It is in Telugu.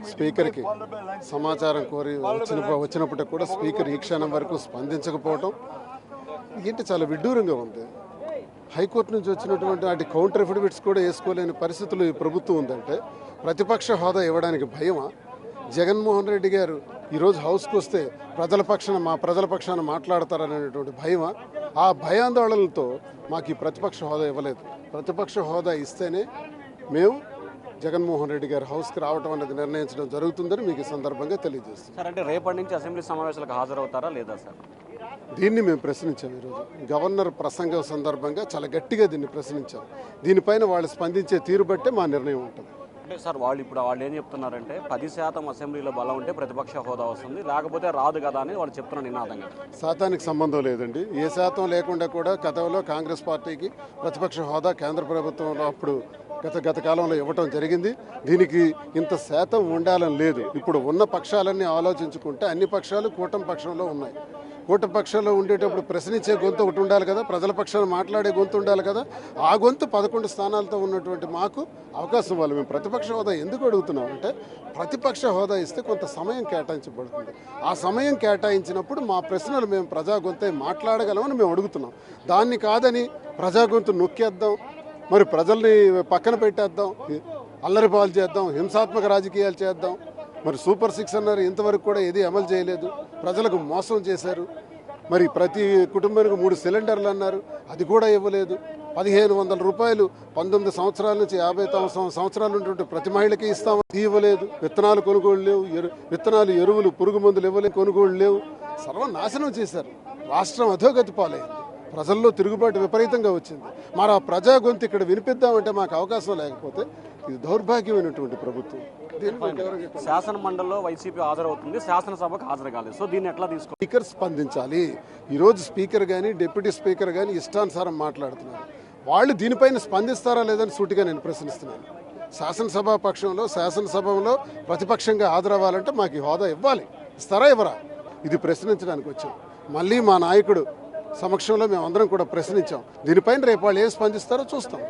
స్పీకర్కి సమాచారం కోరి వచ్చినప్పటికి కూడా స్పీకర్ ఈ క్షణం వరకు స్పందించకపోవటం ఏంటి చాలా విడ్డూరంగా ఉంది. హైకోర్టు నుంచి వచ్చినటువంటి వాటి కౌంటర్ ఎఫిడవిట్స్ కూడా వేసుకోలేని పరిస్థితులు ఈ ప్రభుత్వం ఉందంటే ప్రతిపక్ష హోదా ఇవ్వడానికి భయమా? జగన్మోహన్ రెడ్డి గారు ఈరోజు హౌస్కి వస్తే మా ప్రజల పక్షాన మాట్లాడతారనేటువంటి భయమా? ఆ భయాందోళనలతో మాకు ఈ ప్రతిపక్ష హోదా ఇవ్వలేదు. ప్రతిపక్ష హోదా ఇస్తేనే మేము జగన్మోహన్ రెడ్డి గారు హౌస్కి రావడం అనేది నిర్ణయించడం జరుగుతుందని మీకు ఈ సందర్భంగా తెలియజేస్తాం. సార్, అంటే రేపటి నుంచి అసెంబ్లీ సమావేశాలకు హాజరవుతారా లేదా సార్? దీన్ని మేము ప్రశ్నించాం. ఈరోజు గవర్నర్ ప్రసంగం సందర్భంగా చాలా గట్టిగా దీన్ని ప్రశ్నించాం. దీనిపైన వాళ్ళు స్పందించే తీరు బట్టే మా నిర్ణయం ఉంటుంది. అంటే సార్, వాళ్ళు ఏం చెప్తున్నారంటే 10% అసెంబ్లీలో బలం ఉంటే ప్రతిపక్ష హోదా వస్తుంది, లేకపోతే రాదు కదా అని వాళ్ళు చెప్తున్న నినాదంగా. శాతానికి సంబంధం లేదండి. ఏ శాతం లేకుండా కూడా గతంలో కాంగ్రెస్ పార్టీకి ప్రతిపక్ష హోదా కేంద్ర ప్రభుత్వంలో అప్పుడు గత కాలంలో ఇవ్వటం జరిగింది. దీనికి ఇంత శాతం ఉండాలని లేదు. ఇప్పుడు ఉన్న పక్షాలన్నీ ఆలోచించుకుంటే అన్ని పక్షాలు కూటమి పక్షంలో ఉన్నాయి. కూటమి పక్షంలో ఉండేటప్పుడు ప్రశ్నించే గొంతు ఒకటి ఉండాలి కదా, ప్రజల పక్షాన్ని మాట్లాడే గొంతు ఉండాలి కదా. ఆ గొంతు 11 స్థానాలతో ఉన్నటువంటి మాకు అవకాశం ఇవ్వాలి. మేము ప్రతిపక్ష హోదా ఎందుకు అడుగుతున్నాం అంటే ప్రతిపక్ష హోదా ఇస్తే కొంత సమయం కేటాయించబడుతుంది. ఆ సమయం కేటాయించినప్పుడు మా ప్రశ్నలు మేము ప్రజా గొంతే మాట్లాడగలమని మేము అడుగుతున్నాం. దాన్ని కాదని ప్రజా గొంతు నొక్కేద్దాం, మరి ప్రజల్ని పక్కన పెట్టేద్దాం, అల్లరి పాలు చేద్దాం, హింసాత్మక రాజకీయాలు చేద్దాం. మరి సూపర్ 6 అన్నారు, ఇంతవరకు కూడా ఏది అమలు చేయలేదు. ప్రజలకు మోసం చేశారు. మరి ప్రతి కుటుంబానికి 3 సిలిండర్లు అన్నారు, అది కూడా ఇవ్వలేదు. 1500 రూపాయలు 19 సంవత్సరాల నుంచి 50 సంవత్సరాలు ఉన్నటువంటి ప్రతి మహిళకి ఇస్తామని ఇవ్వలేదు. విత్తనాలు కొనుగోలు లేవు, విత్తనాలు ఎరువులు పురుగు మందులు ఇవ్వలేవు, కొనుగోలు లేవు. సర్వనాశనం చేశారు. రాష్ట్రం అధోగతి పాలైంది. ప్రజల్లో తిరుగుబాటు విపరీతంగా వచ్చింది. మరి ఆ ప్రజా గొంతు ఇక్కడ వినిపిద్దామంటే మాకు అవకాశం లేకపోతే ఇది దౌర్భాగ్యమైనటువంటి ప్రభుత్వం. శాసన మండలిలో వైసీపీ హాజరవుతుంది, శాసనసభకు హాజరు కాలేదు. సో దీన్ని ఎట్లా తీసుకో? స్పీకర్ స్పందించాలి. ఈరోజు స్పీకర్ కానీ డిప్యూటీ స్పీకర్ కానీ ఇష్టానుసారం మాట్లాడుతున్నారు. వాళ్ళు దీనిపైన స్పందిస్తారా లేదని సూటిగా నేను ప్రశ్నిస్తున్నాను. శాసనసభ పక్షంలో శాసనసభలో ప్రతిపక్షంగా హాజరవ్వాలంటే మాకు ఈ హోదా ఇవ్వాలి. ఇస్తారా ఇవ్వరా? ఇది ప్రశ్నించడానికి వచ్చాం. మళ్ళీ మా నాయకుడు సమక్షంలో మేమందరం కూడా ప్రశ్నించాం. దీనిపైన రేపు వాళ్ళు ఏం స్పందిస్తారో చూస్తాం.